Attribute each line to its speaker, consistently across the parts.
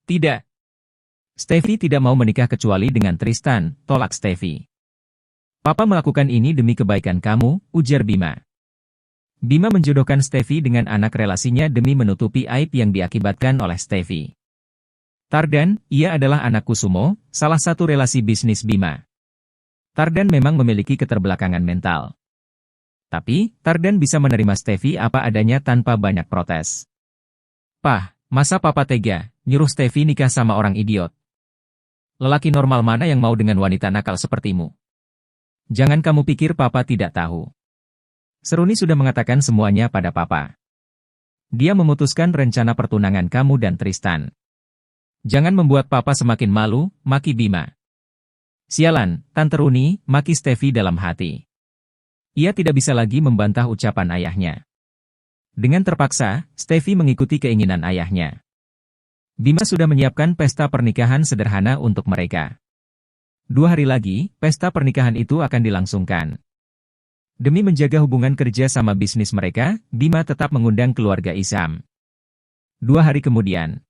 Speaker 1: Tidak. Steffi tidak mau menikah kecuali dengan Tristan, tolak Steffi. Papa melakukan ini demi kebaikan kamu, ujar Bima. Bima menjodohkan Steffi dengan anak relasinya demi menutupi aib yang diakibatkan oleh Steffi. Tardan, ia adalah anak Kusumo, salah satu relasi bisnis Bima. Tardan memang memiliki keterbelakangan mental. Tapi, Tardan bisa menerima Steffi apa adanya tanpa banyak protes. Pah, masa papa tega, nyuruh Steffi nikah sama orang idiot? Lelaki normal mana yang mau dengan wanita nakal sepertimu? Jangan kamu pikir papa tidak tahu. Seruni sudah mengatakan semuanya pada papa. Dia memutuskan rencana pertunangan kamu dan Tristan. Jangan membuat papa semakin malu, maki Bima. Sialan, Tante Runi, maki Steffi dalam hati. Ia tidak bisa lagi membantah ucapan ayahnya. Dengan terpaksa, Steffi mengikuti keinginan ayahnya. Bima sudah menyiapkan pesta pernikahan sederhana untuk mereka. 2 hari lagi, pesta pernikahan itu akan dilangsungkan. Demi menjaga hubungan kerja sama bisnis mereka, Bima tetap mengundang keluarga Isam. 2 hari kemudian,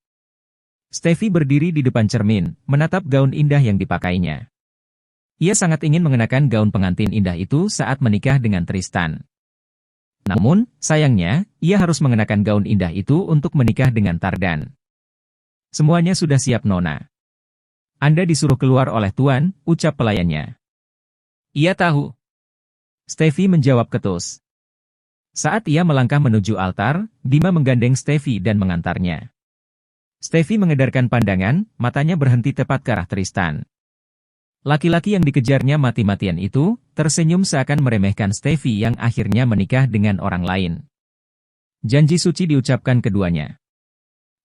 Speaker 1: Steffi berdiri di depan cermin, menatap gaun indah yang dipakainya. Ia sangat ingin mengenakan gaun pengantin indah itu saat menikah dengan Tristan. Namun, sayangnya, ia harus mengenakan gaun indah itu untuk menikah dengan Tardan. Semuanya sudah siap, Nona. Anda disuruh keluar oleh Tuan, ucap pelayannya. Ia tahu. Steffi menjawab ketus. Saat ia melangkah menuju altar, Bima menggandeng Steffi dan mengantarnya. Steffi mengedarkan pandangan, matanya berhenti tepat ke arah Tristan. Laki-laki yang dikejarnya mati-matian itu, tersenyum seakan meremehkan Steffi yang akhirnya menikah dengan orang lain. Janji suci diucapkan keduanya.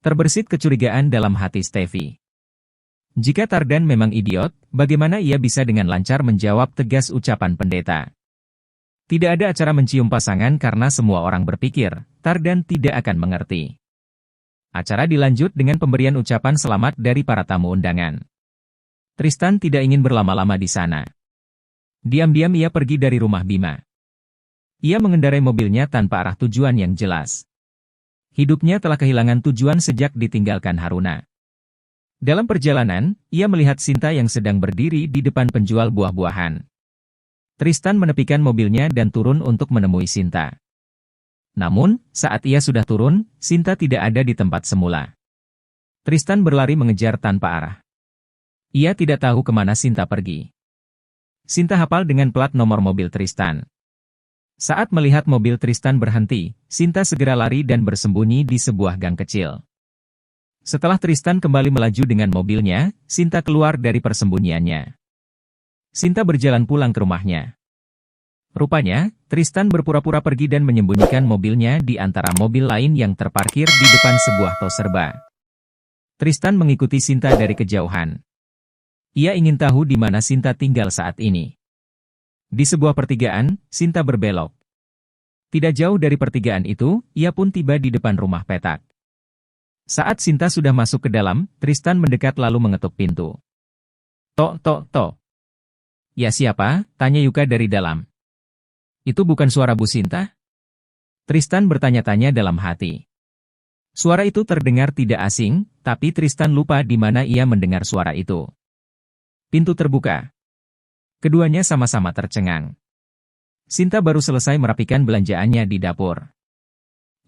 Speaker 1: Terbersit kecurigaan dalam hati Steffi. Jika Tardan memang idiot, bagaimana ia bisa dengan lancar menjawab tegas ucapan pendeta? Tidak ada acara mencium pasangan karena semua orang berpikir, Tardan tidak akan mengerti. Acara dilanjut dengan pemberian ucapan selamat dari para tamu undangan. Tristan tidak ingin berlama-lama di sana. Diam-diam ia pergi dari rumah Bima. Ia mengendarai mobilnya tanpa arah tujuan yang jelas. Hidupnya telah kehilangan tujuan sejak ditinggalkan Haruna. Dalam perjalanan, ia melihat Sinta yang sedang berdiri di depan penjual buah-buahan. Tristan menepikan mobilnya dan turun untuk menemui Sinta. Namun, saat ia sudah turun, Sinta tidak ada di tempat semula. Tristan berlari mengejar tanpa arah. Ia tidak tahu kemana Sinta pergi. Sinta hafal dengan plat nomor mobil Tristan. Saat melihat mobil Tristan berhenti, Sinta segera lari dan bersembunyi di sebuah gang kecil. Setelah Tristan kembali melaju dengan mobilnya, Sinta keluar dari persembunyiannya. Sinta berjalan pulang ke rumahnya. Rupanya, Tristan berpura-pura pergi dan menyembunyikan mobilnya di antara mobil lain yang terparkir di depan sebuah tos serba. Tristan mengikuti Sinta dari kejauhan. Ia ingin tahu di mana Sinta tinggal saat ini. Di sebuah pertigaan, Sinta berbelok. Tidak jauh dari pertigaan itu, ia pun tiba di depan rumah petak. Saat Sinta sudah masuk ke dalam, Tristan mendekat lalu mengetuk pintu. Tok, tok, tok. Ya siapa? Tanya Yuka dari dalam. Itu bukan suara Bu Sinta? Tristan bertanya-tanya dalam hati. Suara itu terdengar tidak asing, tapi Tristan lupa di mana ia mendengar suara itu. Pintu terbuka. Keduanya sama-sama tercengang. Sinta baru selesai merapikan belanjaannya di dapur.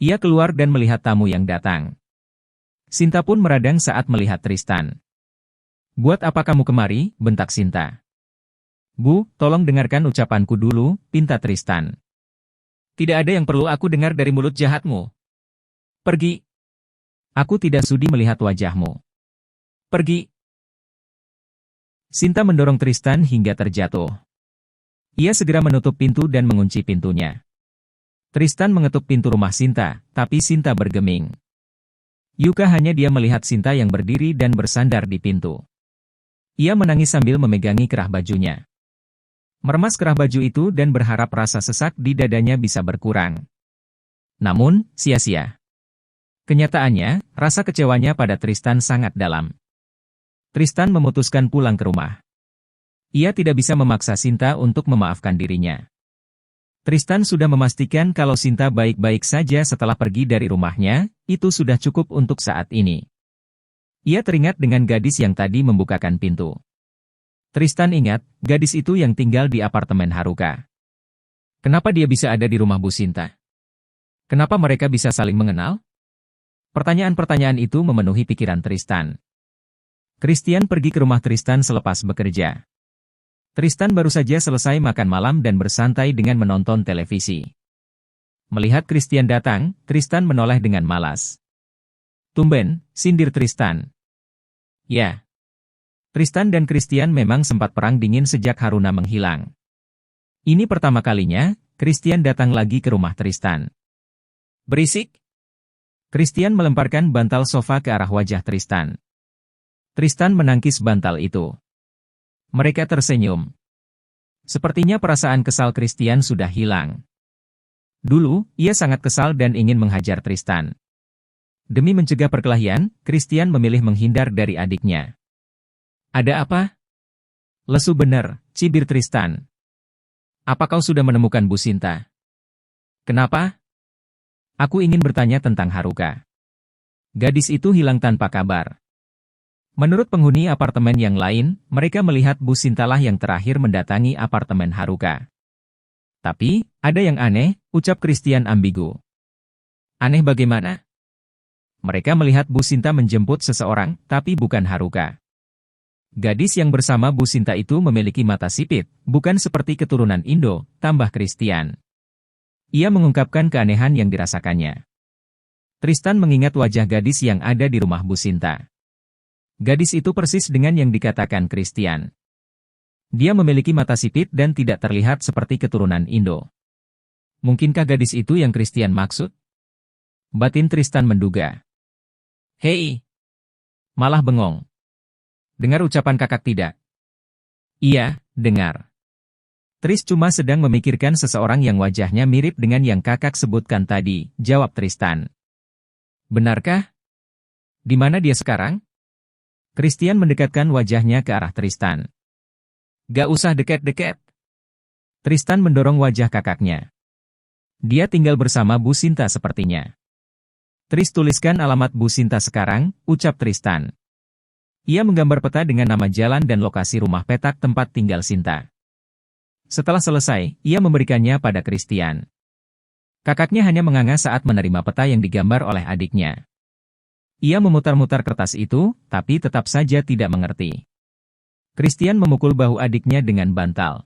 Speaker 1: Ia keluar dan melihat tamu yang datang. Sinta pun meradang saat melihat Tristan. Buat apa kamu kemari? Bentak Sinta. Bu, tolong dengarkan ucapanku dulu, pinta Tristan. Tidak ada yang perlu aku dengar dari mulut jahatmu. Pergi. Aku tidak sudi melihat wajahmu. Pergi. Sinta mendorong Tristan hingga terjatuh. Ia segera menutup pintu dan mengunci pintunya. Tristan mengetuk pintu rumah Sinta, tapi Sinta bergeming. Yuka hanya dia melihat Sinta yang berdiri dan bersandar di pintu. Ia menangis sambil memegangi kerah bajunya. Meremas kerah baju itu dan berharap rasa sesak di dadanya bisa berkurang. Namun, sia-sia. Kenyataannya, rasa kecewanya pada Tristan sangat dalam. Tristan memutuskan pulang ke rumah. Ia tidak bisa memaksa Sinta untuk memaafkan dirinya. Tristan sudah memastikan kalau Sinta baik-baik saja setelah pergi dari rumahnya, itu sudah cukup untuk saat ini. Ia teringat dengan gadis yang tadi membukakan pintu. Tristan ingat, gadis itu yang tinggal di apartemen Haruka. Kenapa dia bisa ada di rumah Bu Sinta? Kenapa mereka bisa saling mengenal? Pertanyaan-pertanyaan itu memenuhi pikiran Tristan. Christian pergi ke rumah Tristan selepas bekerja. Tristan baru saja selesai makan malam dan bersantai dengan menonton televisi. Melihat Christian datang, Tristan menoleh dengan malas. "Tumben," sindir Tristan. Ya. Tristan dan Christian memang sempat perang dingin sejak Haruna menghilang. Ini pertama kalinya, Christian datang lagi ke rumah Tristan. "Berisik!" Christian melemparkan bantal sofa ke arah wajah Tristan. Tristan menangkis bantal itu. Mereka tersenyum. Sepertinya perasaan kesal Christian sudah hilang. Dulu, ia sangat kesal dan ingin menghajar Tristan. Demi mencegah perkelahian, Christian memilih menghindar dari adiknya. "Ada apa?" "Lesu bener," cibir Tristan. "Apa kau sudah menemukan Bu Sinta?" "Kenapa?" "Aku ingin bertanya tentang Haruka." Gadis itu hilang tanpa kabar. Menurut penghuni apartemen yang lain, mereka melihat Bu Sintalah yang terakhir mendatangi apartemen Haruka. "Tapi, ada yang aneh," ucap Christian ambigu. "Aneh bagaimana?" Mereka melihat Bu Sinta menjemput seseorang, tapi bukan Haruka. Gadis yang bersama Bu Sinta itu memiliki mata sipit, bukan seperti keturunan Indo, tambah Christian. Ia mengungkapkan keanehan yang dirasakannya. Tristan mengingat wajah gadis yang ada di rumah Bu Sinta. Gadis itu persis dengan yang dikatakan Christian. Dia memiliki mata sipit dan tidak terlihat seperti keturunan Indo. Mungkinkah gadis itu yang Christian maksud? Batin Tristan menduga. "Hei!" Malah bengong. "Dengar ucapan kakak tidak?" "Iya, dengar." "Tris cuma sedang memikirkan seseorang yang wajahnya mirip dengan yang kakak sebutkan tadi," jawab Tristan. "Benarkah? Di mana dia sekarang?" Christian mendekatkan wajahnya ke arah Tristan. "Gak usah dekat-dekat." Tristan mendorong wajah kakaknya. "Dia tinggal bersama Bu Sinta sepertinya." "Tris tuliskan alamat Bu Sinta sekarang," ucap Tristan. Ia menggambar peta dengan nama jalan dan lokasi rumah petak tempat tinggal Sinta. Setelah selesai, ia memberikannya pada Christian. Kakaknya hanya menganga saat menerima peta yang digambar oleh adiknya. Ia memutar-mutar kertas itu, tapi tetap saja tidak mengerti. Christian memukul bahu adiknya dengan bantal.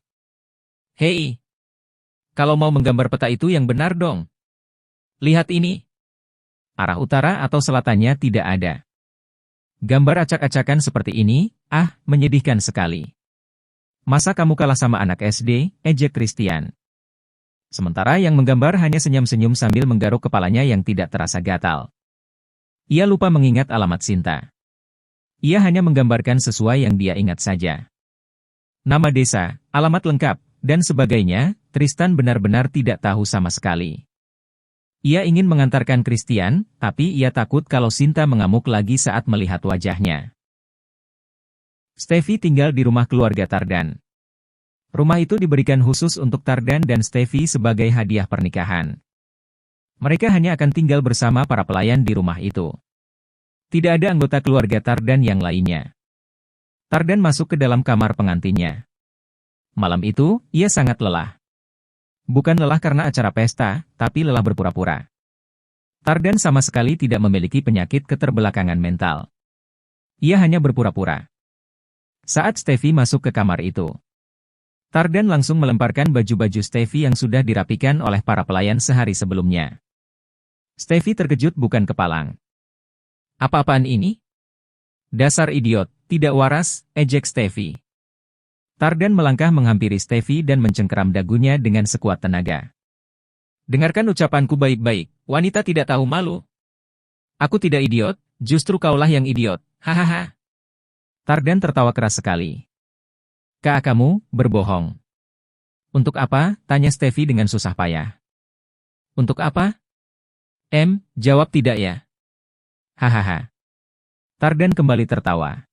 Speaker 1: "Hei! Kalau mau menggambar peta itu yang benar dong. Lihat ini." Arah utara atau selatannya tidak ada. "Gambar acak-acakan seperti ini, menyedihkan sekali." "Masa kamu kalah sama anak SD?" ejek Christian. Sementara yang menggambar hanya senyum-senyum sambil menggaruk kepalanya yang tidak terasa gatal. Ia lupa mengingat alamat Sinta. Ia hanya menggambarkan sesuai yang dia ingat saja. Nama desa, alamat lengkap, dan sebagainya, Tristan benar-benar tidak tahu sama sekali. Ia ingin mengantarkan Christian, tapi ia takut kalau Sinta mengamuk lagi saat melihat wajahnya. Steffi tinggal di rumah keluarga Tardan. Rumah itu diberikan khusus untuk Tardan dan Steffi sebagai hadiah pernikahan. Mereka hanya akan tinggal bersama para pelayan di rumah itu. Tidak ada anggota keluarga Tardan yang lainnya. Tardan masuk ke dalam kamar pengantinnya. Malam itu, ia sangat lelah. Bukan lelah karena acara pesta, tapi lelah berpura-pura. Tardan sama sekali tidak memiliki penyakit keterbelakangan mental. Ia hanya berpura-pura. Saat Steffi masuk ke kamar itu, Tardan langsung melemparkan baju-baju Steffi yang sudah dirapikan oleh para pelayan sehari sebelumnya. Steffi terkejut bukan kepalang. "Apa-apaan ini? Dasar idiot, tidak waras," ejek Steffi. Tardan melangkah menghampiri Steffi dan mencengkeram dagunya dengan sekuat tenaga. "Dengarkan ucapanku baik-baik, wanita tidak tahu malu." "Aku tidak idiot, justru kaulah yang idiot, hahaha." Tardan tertawa keras sekali. Kamu berbohong." "Untuk apa?" tanya Steffi dengan susah payah. "Untuk apa? Jawab tidak ya." "Hahaha." Tardan kembali tertawa.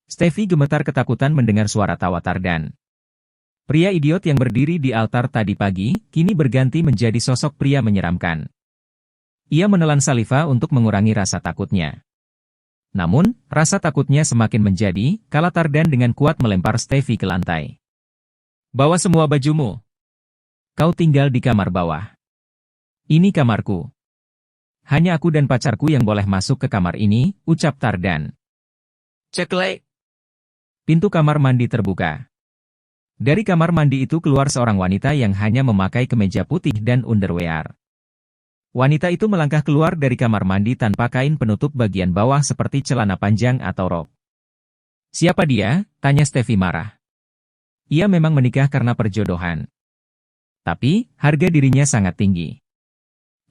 Speaker 1: Steffi gemetar ketakutan mendengar suara tawa Tardan. Pria idiot yang berdiri di altar tadi pagi, kini berganti menjadi sosok pria menyeramkan. Ia menelan saliva untuk mengurangi rasa takutnya. Namun, rasa takutnya semakin menjadi, kala Tardan dengan kuat melempar Steffi ke lantai. Bawa semua bajumu. Kau tinggal di kamar bawah. Ini kamarku. Hanya aku dan pacarku yang boleh masuk ke kamar ini, ucap Tardan. Ceklek. Pintu kamar mandi terbuka. Dari kamar mandi itu keluar seorang wanita yang hanya memakai kemeja putih dan underwear. Wanita itu melangkah keluar dari kamar mandi tanpa kain penutup bagian bawah seperti celana panjang atau rok. Siapa dia? Tanya Steffi marah. Ia memang menikah karena perjodohan. Tapi, harga dirinya sangat tinggi.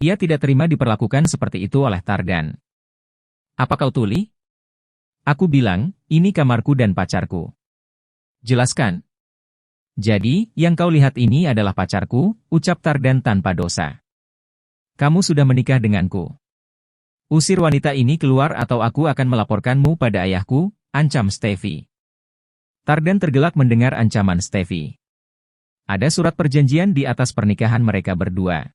Speaker 1: Ia tidak terima diperlakukan seperti itu oleh Tardan. Apa kau tuli? Aku bilang, ini kamarku dan pacarku. Jelaskan. Jadi, yang kau lihat ini adalah pacarku, ucap Tardan tanpa dosa. Kamu sudah menikah denganku. Usir wanita ini keluar atau aku akan melaporkanmu pada ayahku, ancam Steffi. Tardan tergelak mendengar ancaman Steffi. Ada surat perjanjian di atas pernikahan mereka berdua.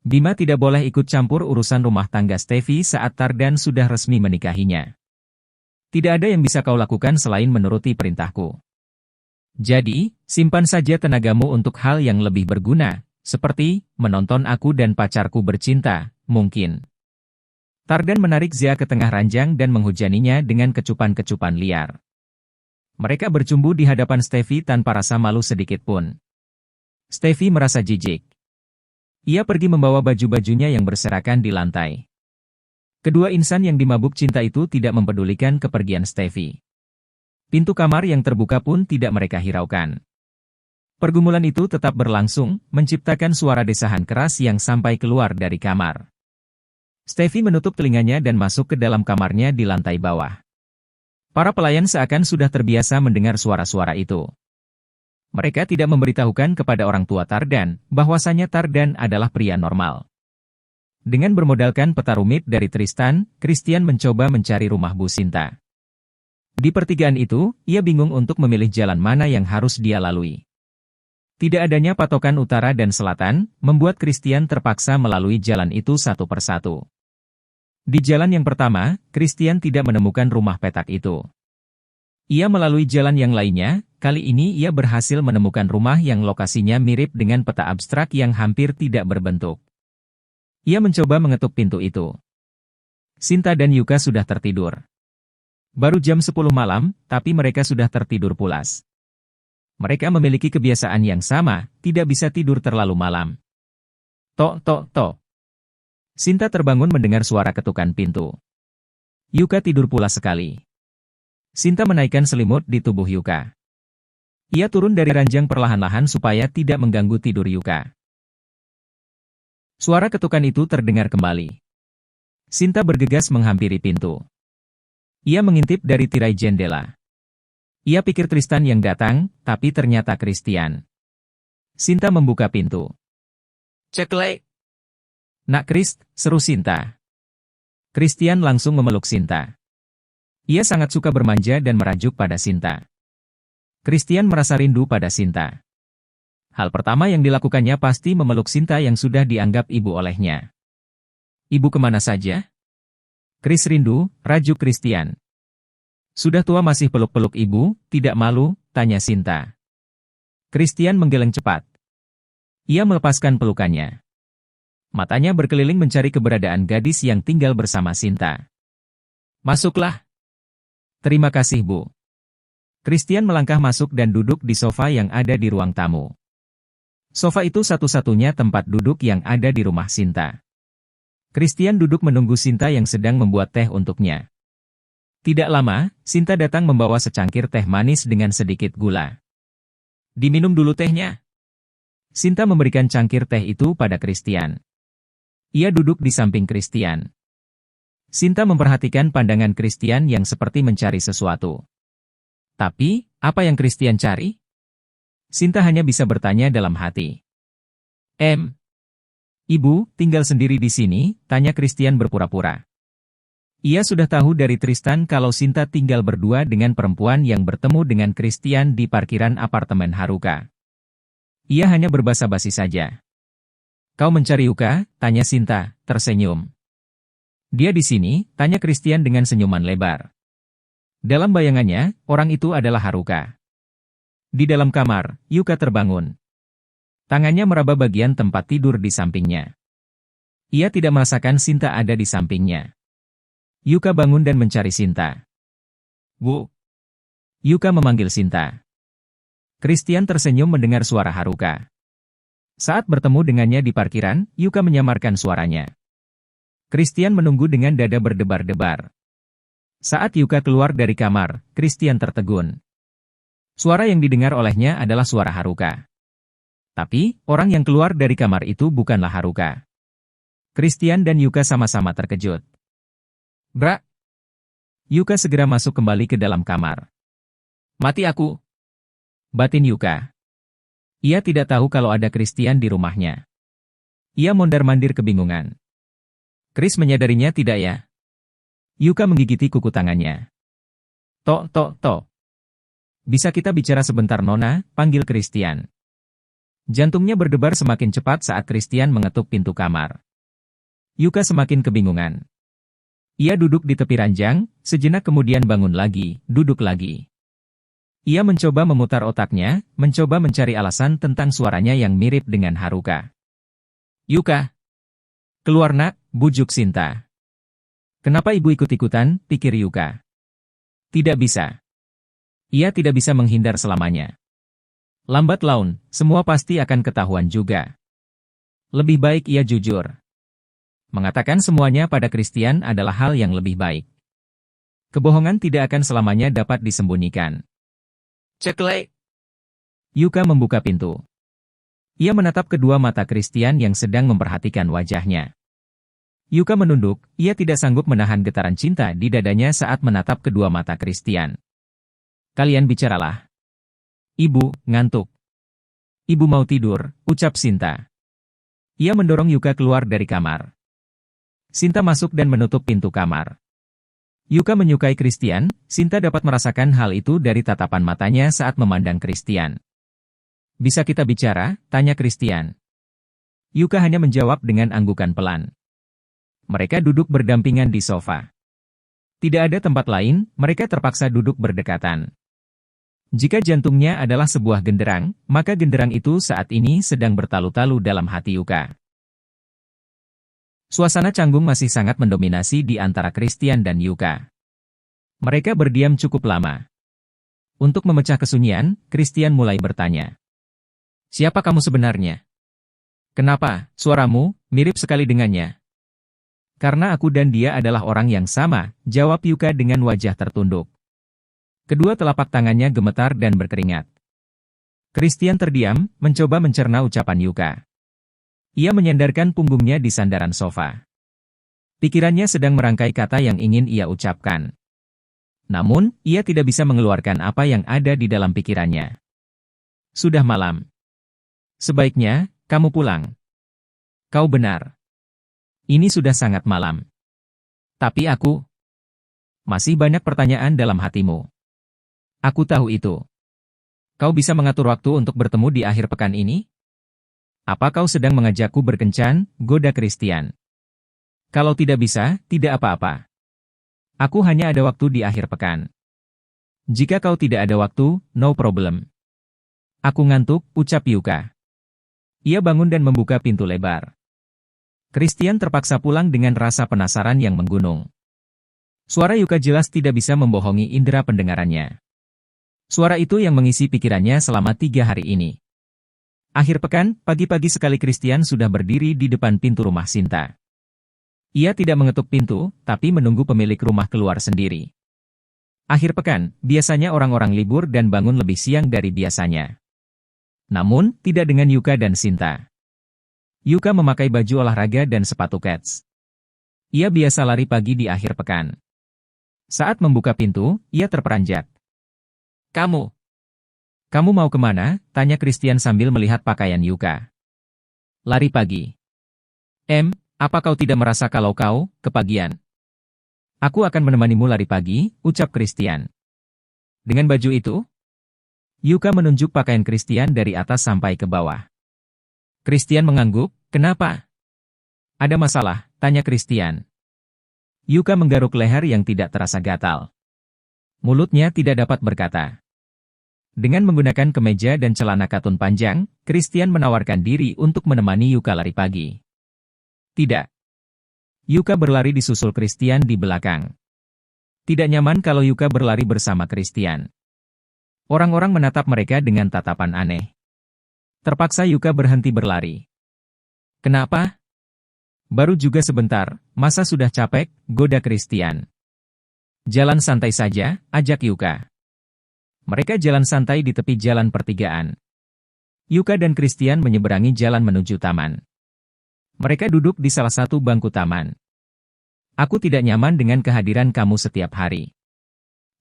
Speaker 1: Bima tidak boleh ikut campur urusan rumah tangga Steffi saat Tardan sudah resmi menikahinya. Tidak ada yang bisa kau lakukan selain menuruti perintahku. Jadi, simpan saja tenagamu untuk hal yang lebih berguna. Seperti, menonton aku dan pacarku bercinta, mungkin. Tardan menarik Zia ke tengah ranjang dan menghujaninya dengan kecupan-kecupan liar. Mereka bercumbu di hadapan Steffi tanpa rasa malu sedikit pun. Steffi merasa jijik. Ia pergi membawa baju-bajunya yang berserakan di lantai. Kedua insan yang dimabuk cinta itu tidak mempedulikan kepergian Steffi. Pintu kamar yang terbuka pun tidak mereka hiraukan. Pergumulan itu tetap berlangsung, menciptakan suara desahan keras yang sampai keluar dari kamar. Steffi menutup telinganya dan masuk ke dalam kamarnya di lantai bawah. Para pelayan seakan sudah terbiasa mendengar suara-suara itu. Mereka tidak memberitahukan kepada orang tua Tardan, bahwasanya Tardan adalah pria normal. Dengan bermodalkan peta rumit dari Tristan, Christian mencoba mencari rumah Bu Sinta. Di pertigaan itu, ia bingung untuk memilih jalan mana yang harus dia lalui. Tidak adanya patokan utara dan selatan, membuat Christian terpaksa melalui jalan itu satu persatu. Di jalan yang pertama, Christian tidak menemukan rumah petak itu. Ia melalui jalan yang lainnya, kali ini ia berhasil menemukan rumah yang lokasinya mirip dengan peta abstrak yang hampir tidak berbentuk. Ia mencoba mengetuk pintu itu. Sinta dan Yuka sudah tertidur. Baru jam 10 malam, tapi mereka sudah tertidur pulas. Mereka memiliki kebiasaan yang sama, tidak bisa tidur terlalu malam. Tok, tok, tok. Sinta terbangun mendengar suara ketukan pintu. Yuka tidur pula sekali. Sinta menaikkan selimut di tubuh Yuka. Ia turun dari ranjang perlahan-lahan supaya tidak mengganggu tidur Yuka. Suara ketukan itu terdengar kembali. Sinta bergegas menghampiri pintu. Ia mengintip dari tirai jendela. Ia pikir Tristan yang datang, tapi ternyata Christian. Sinta membuka pintu. Ceklek. Nak Krist, seru Sinta. Christian langsung memeluk Sinta. Ia sangat suka bermanja dan merajuk pada Sinta. Christian merasa rindu pada Sinta. Hal pertama yang dilakukannya pasti memeluk Sinta yang sudah dianggap ibu olehnya. Ibu kemana saja? Chris rindu, rajuk Christian. Sudah tua masih peluk-peluk ibu, tidak malu, tanya Sinta. Christian menggeleng cepat. Ia melepaskan pelukannya. Matanya berkeliling mencari keberadaan gadis yang tinggal bersama Sinta. Masuklah. Terima kasih, Bu. Christian melangkah masuk dan duduk di sofa yang ada di ruang tamu. Sofa itu satu-satunya tempat duduk yang ada di rumah Sinta. Christian duduk menunggu Sinta yang sedang membuat teh untuknya. Tidak lama, Sinta datang membawa secangkir teh manis dengan sedikit gula. Diminum dulu tehnya. Sinta memberikan cangkir teh itu pada Christian. Ia duduk di samping Christian. Sinta memperhatikan pandangan Christian yang seperti mencari sesuatu. Tapi, apa yang Christian cari? Sinta hanya bisa bertanya dalam hati. Ibu, tinggal sendiri di sini, tanya Christian berpura-pura. Ia sudah tahu dari Tristan kalau Sinta tinggal berdua dengan perempuan yang bertemu dengan Christian di parkiran apartemen Haruka. Ia hanya berbasa-basi saja. Kau mencari Yuka? Tanya Sinta, tersenyum. Dia di sini, tanya Christian dengan senyuman lebar. Dalam bayangannya, orang itu adalah Haruka. Di dalam kamar, Yuka terbangun. Tangannya meraba bagian tempat tidur di sampingnya. Ia tidak merasakan Shinta ada di sampingnya. Yuka bangun dan mencari Shinta. "Bu." Yuka memanggil Shinta. Christian tersenyum mendengar suara Haruka. Saat bertemu dengannya di parkiran, Yuka menyamarkan suaranya. Christian menunggu dengan dada berdebar-debar. Saat Yuka keluar dari kamar, Christian tertegun. Suara yang didengar olehnya adalah suara Haruka. Tapi, orang yang keluar dari kamar itu bukanlah Haruka. Christian dan Yuka sama-sama terkejut. "Bra!" Yuka segera masuk kembali ke dalam kamar. "Mati aku!" batin Yuka. Ia tidak tahu kalau ada Christian di rumahnya. Ia mondar-mandir kebingungan. Chris menyadarinya tidak ya? Yuka menggigiti kuku tangannya. Tok. Bisa kita bicara sebentar Nona, panggil Christian. Jantungnya berdebar semakin cepat saat Christian mengetuk pintu kamar. Yuka semakin kebingungan. Ia duduk di tepi ranjang, sejenak kemudian bangun lagi, duduk lagi. Ia mencoba memutar otaknya, mencoba mencari alasan tentang suaranya yang mirip dengan Haruka. "Yuka! Keluar nak," bujuk Shinta. "Kenapa ibu ikut-ikutan?" pikir Yuka. Tidak bisa. Ia tidak bisa menghindar selamanya. Lambat laun, semua pasti akan ketahuan juga. Lebih baik ia jujur. Mengatakan semuanya pada Christian adalah hal yang lebih baik. Kebohongan tidak akan selamanya dapat disembunyikan. "Ceklek!" Yuka membuka pintu. Ia menatap kedua mata Christian yang sedang memperhatikan wajahnya. Yuka menunduk, ia tidak sanggup menahan getaran cinta di dadanya saat menatap kedua mata Christian. "Kalian bicaralah." "Ibu, ngantuk." "Ibu mau tidur," ucap Shinta. Ia mendorong Yuka keluar dari kamar. Shinta masuk dan menutup pintu kamar. Yuka menyukai Christian, Shinta dapat merasakan hal itu dari tatapan matanya saat memandang Christian. "Bisa kita bicara?" tanya Christian. Yuka hanya menjawab dengan anggukan pelan. Mereka duduk berdampingan di sofa. Tidak ada tempat lain, mereka terpaksa duduk berdekatan. Jika jantungnya adalah sebuah genderang, maka genderang itu saat ini sedang bertalu-talu dalam hati Yuka. Suasana canggung masih sangat mendominasi di antara Christian dan Yuka. Mereka berdiam cukup lama. Untuk memecah kesunyian, Christian mulai bertanya. "Siapa kamu sebenarnya? Kenapa, suaramu mirip sekali dengannya?" "Karena aku dan dia adalah orang yang sama," jawab Yuka dengan wajah tertunduk. Kedua telapak tangannya gemetar dan berkeringat. Christian terdiam, mencoba mencerna ucapan Yuka. Ia menyandarkan punggungnya di sandaran sofa. Pikirannya sedang merangkai kata yang ingin ia ucapkan. Namun, ia tidak bisa mengeluarkan apa yang ada di dalam pikirannya. "Sudah malam. Sebaiknya, kamu pulang." "Kau benar. Ini sudah sangat malam. Tapi aku..." "Masih banyak pertanyaan dalam hatimu. Aku tahu itu. Kau bisa mengatur waktu untuk bertemu di akhir pekan ini? Apa kau sedang mengajakku berkencan?" goda Christian. "Kalau tidak bisa, tidak apa-apa. Aku hanya ada waktu di akhir pekan. Jika kau tidak ada waktu, no problem." "Aku ngantuk," ucap Yuka. Ia bangun dan membuka pintu lebar. Christian terpaksa pulang dengan rasa penasaran yang menggunung. Suara Yuka jelas tidak bisa membohongi indera pendengarannya. Suara itu yang mengisi pikirannya selama 3 hari ini. Akhir pekan, pagi-pagi sekali Christian sudah berdiri di depan pintu rumah Shinta. Ia tidak mengetuk pintu, tapi menunggu pemilik rumah keluar sendiri. Akhir pekan, biasanya orang-orang libur dan bangun lebih siang dari biasanya. Namun, tidak dengan Yuka dan Shinta. Yuka memakai baju olahraga dan sepatu kets. Ia biasa lari pagi di akhir pekan. Saat membuka pintu, ia terperanjat. Kamu mau kemana?" tanya Christian sambil melihat pakaian Yuka. "Lari pagi." Apa kau tidak merasa kalau kau kepagian?" "Aku akan menemanimu lari pagi," ucap Christian. "Dengan baju itu?" Yuka menunjuk pakaian Christian dari atas sampai ke bawah. Christian mengangguk, "Kenapa?" "Ada masalah?" tanya Christian. Yuka menggaruk leher yang tidak terasa gatal. Mulutnya tidak dapat berkata. Dengan menggunakan kemeja dan celana katun panjang, Christian menawarkan diri untuk menemani Yuka lari pagi. Tidak. Yuka berlari disusul Christian di belakang. Tidak nyaman kalau Yuka berlari bersama Christian. Orang-orang menatap mereka dengan tatapan aneh. Terpaksa Yuka berhenti berlari. Kenapa? Baru juga sebentar, masa sudah capek, goda Christian. Jalan santai saja, ajak Yuka. Mereka jalan santai di tepi jalan pertigaan. Yuka dan Christian menyeberangi jalan menuju taman. Mereka duduk di salah satu bangku taman. Aku tidak nyaman dengan kehadiran kamu setiap hari.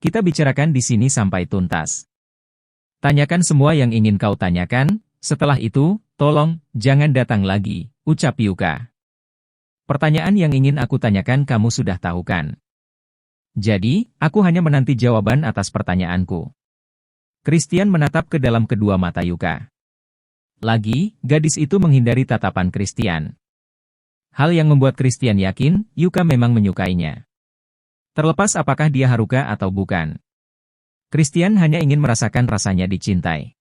Speaker 1: Kita bicarakan di sini sampai tuntas. Tanyakan semua yang ingin kau tanyakan, setelah itu, tolong, jangan datang lagi, ucap Yuka. Pertanyaan yang ingin aku tanyakan kamu sudah tahu kan? Jadi, aku hanya menanti jawaban atas pertanyaanku. Christian menatap ke dalam kedua mata Yuka. Lagi, gadis itu menghindari tatapan Christian. Hal yang membuat Christian yakin, Yuka memang menyukainya. Terlepas apakah dia Haruka atau bukan. Christian hanya ingin merasakan rasanya dicintai.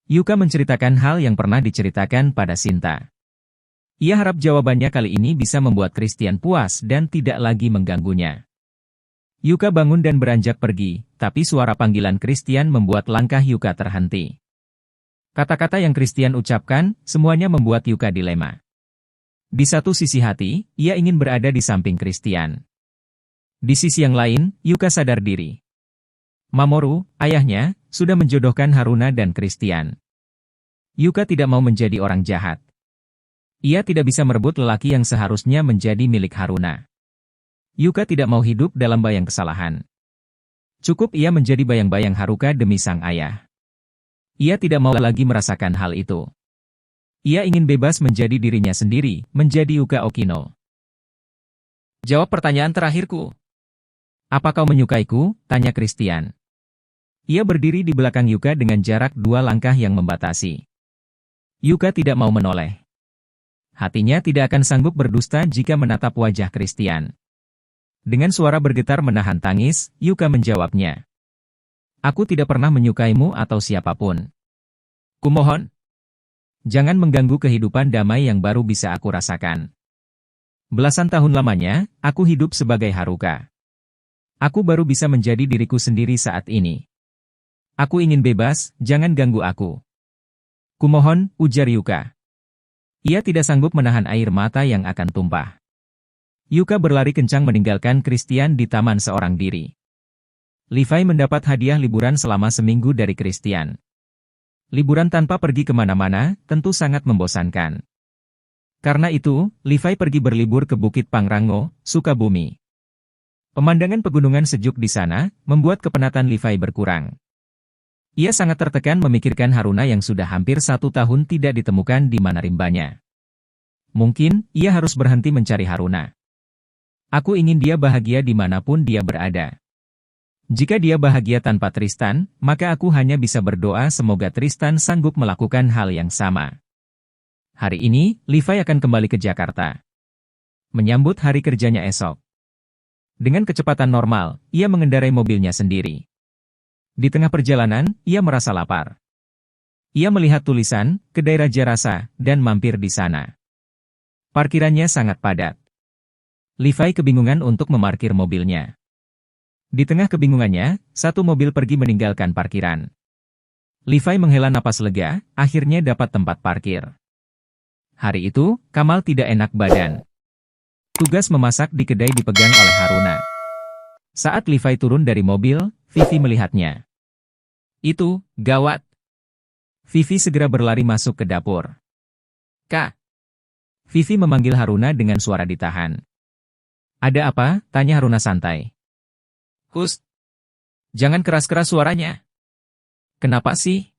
Speaker 1: Yuka menceritakan hal yang pernah diceritakan pada Sinta. Ia harap jawabannya kali ini bisa membuat Christian puas dan tidak lagi mengganggunya. Yuka bangun dan beranjak pergi, tapi suara panggilan Christian membuat langkah Yuka terhenti. Kata-kata yang Christian ucapkan, semuanya membuat Yuka dilema. Di satu sisi hati, ia ingin berada di samping Christian. Di sisi yang lain, Yuka sadar diri. Mamoru, ayahnya, sudah menjodohkan Haruna dan Christian. Yuka tidak mau menjadi orang jahat. Ia tidak bisa merebut lelaki yang seharusnya menjadi milik Haruna. Yuka tidak mau hidup dalam bayang kesalahan. Cukup ia menjadi bayang-bayang Haruka demi sang ayah. Ia tidak mau lagi merasakan hal itu. Ia ingin bebas menjadi dirinya sendiri, menjadi Yuka Okino. Jawab pertanyaan terakhirku. Apa kau menyukaiku? Tanya Christian. Ia berdiri di belakang Yuka dengan jarak 2 langkah yang membatasi. Yuka tidak mau menoleh. Hatinya tidak akan sanggup berdusta jika menatap wajah Christian. Dengan suara bergetar menahan tangis, Yuka menjawabnya. Aku tidak pernah menyukaimu atau siapapun. Kumohon. Jangan mengganggu kehidupan damai yang baru bisa aku rasakan. Belasan tahun lamanya, aku hidup sebagai Haruka. Aku baru bisa menjadi diriku sendiri saat ini. Aku ingin bebas, jangan ganggu aku. Kumohon, ujar Yuka. Ia tidak sanggup menahan air mata yang akan tumpah. Yuka berlari kencang meninggalkan Christian di taman seorang diri. Levi mendapat hadiah liburan selama seminggu dari Christian. Liburan tanpa pergi kemana-mana, tentu sangat membosankan. Karena itu, Levi pergi berlibur ke Bukit Pangrango, Sukabumi. Pemandangan pegunungan sejuk di sana, membuat kepenatan Levi berkurang. Ia sangat tertekan memikirkan Haruna yang sudah hampir 1 tahun tidak ditemukan di mana rimbanya. Mungkin, ia harus berhenti mencari Haruna. Aku ingin dia bahagia dimanapun dia berada. Jika dia bahagia tanpa Tristan, maka aku hanya bisa berdoa semoga Tristan sanggup melakukan hal yang sama. Hari ini, Levi akan kembali ke Jakarta. Menyambut hari kerjanya esok. Dengan kecepatan normal, ia mengendarai mobilnya sendiri. Di tengah perjalanan, ia merasa lapar. Ia melihat tulisan, kedai Raja Rasa, dan mampir di sana. Parkirannya sangat padat. Levi kebingungan untuk memarkir mobilnya. Di tengah kebingungannya, satu mobil pergi meninggalkan parkiran. Levi menghela napas lega, akhirnya dapat tempat parkir. Hari itu, Kamal tidak enak badan. Tugas memasak di kedai dipegang oleh Haruna. Saat Levi turun dari mobil, Vivi melihatnya. Itu, gawat. Vivi segera berlari masuk ke dapur. Kak. Vivi memanggil Haruna dengan suara ditahan. Ada apa? Tanya Haruna santai. Hus. Jangan keras-keras suaranya. Kenapa sih?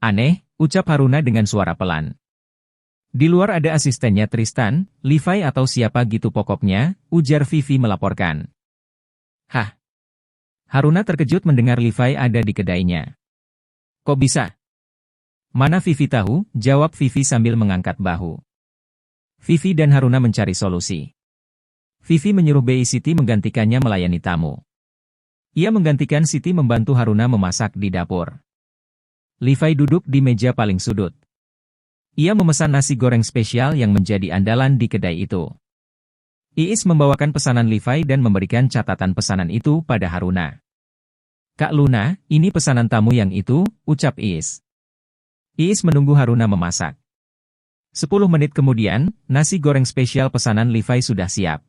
Speaker 1: Aneh, ucap Haruna dengan suara pelan. Di luar ada asistennya Tristan, Levi atau siapa gitu pokoknya, ujar Vivi melaporkan. Hah? Haruna terkejut mendengar Levi ada di kedainya. Kok bisa? Mana Vivi tahu, jawab Vivi sambil mengangkat bahu. Vivi dan Haruna mencari solusi. Vivi menyuruh Bei Siti menggantikannya melayani tamu. Ia menggantikan Siti membantu Haruna memasak di dapur. Levi duduk di meja paling sudut. Ia memesan nasi goreng spesial yang menjadi andalan di kedai itu. Iis membawakan pesanan Levi dan memberikan catatan pesanan itu pada Haruna. "Kak Luna, ini pesanan tamu yang itu," ucap Iis. Iis menunggu Haruna memasak. 10 menit kemudian, nasi goreng spesial pesanan Levi sudah siap.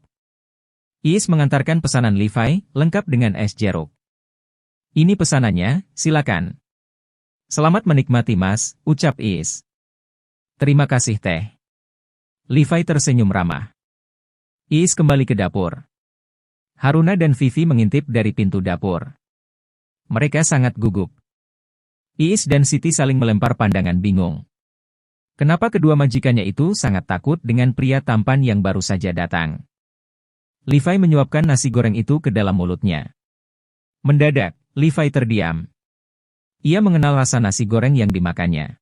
Speaker 1: Iis mengantarkan pesanan Levi, lengkap dengan es jeruk. "Ini pesanannya, silakan." "Selamat menikmati Mas," ucap Iis. "Terima kasih Teh." Levi tersenyum ramah. Iis kembali ke dapur. Haruna dan Vivi mengintip dari pintu dapur. Mereka sangat gugup. Iis dan Siti saling melempar pandangan bingung. Kenapa kedua majikannya itu sangat takut dengan pria tampan yang baru saja datang? Levi menyuapkan nasi goreng itu ke dalam mulutnya. Mendadak, Levi terdiam. Ia mengenal rasa nasi goreng yang dimakannya.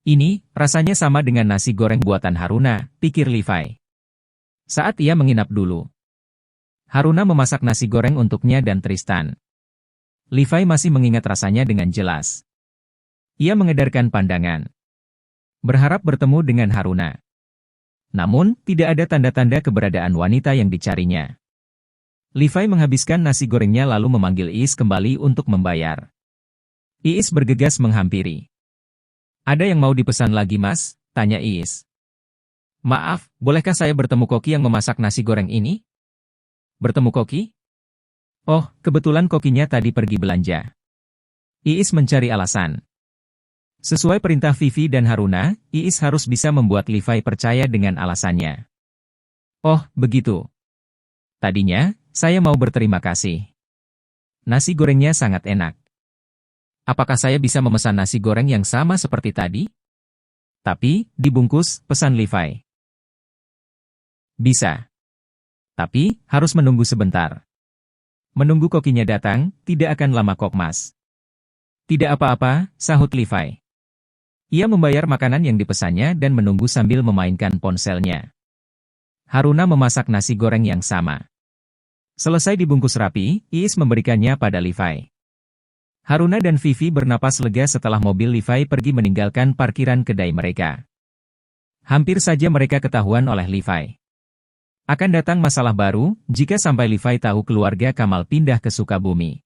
Speaker 1: Ini, rasanya sama dengan nasi goreng buatan Haruna, pikir Levi. Saat ia menginap dulu, Haruna memasak nasi goreng untuknya dan Tristan. Levi masih mengingat rasanya dengan jelas. Ia mengedarkan pandangan, berharap bertemu dengan Haruna. Namun, tidak ada tanda-tanda keberadaan wanita yang dicarinya. Levi menghabiskan nasi gorengnya lalu memanggil Iis kembali untuk membayar. Iis bergegas menghampiri. "Ada yang mau dipesan lagi Mas?" tanya Iis. "Maaf, bolehkah saya bertemu koki yang memasak nasi goreng ini?" "Bertemu koki?" "Oh, kebetulan kokinya tadi pergi belanja." Iis mencari alasan. Sesuai perintah Vivi dan Haruna, Iis harus bisa membuat Levi percaya dengan alasannya. "Oh, begitu. Tadinya, saya mau berterima kasih. Nasi gorengnya sangat enak. Apakah saya bisa memesan nasi goreng yang sama seperti tadi?" "Tapi, dibungkus," pesan Levi. "Bisa. Tapi, harus menunggu sebentar." "Menunggu kokinya datang, tidak akan lama kok Mas." "Tidak apa-apa," sahut Levi. Ia membayar makanan yang dipesannya dan menunggu sambil memainkan ponselnya. Haruna memasak nasi goreng yang sama. Selesai dibungkus rapi, Iis memberikannya pada Levi. Haruna dan Vivi bernapas lega setelah mobil Levi pergi meninggalkan parkiran kedai mereka. Hampir saja mereka ketahuan oleh Levi. Akan datang masalah baru, jika sampai Levi tahu keluarga Kamal pindah ke Sukabumi.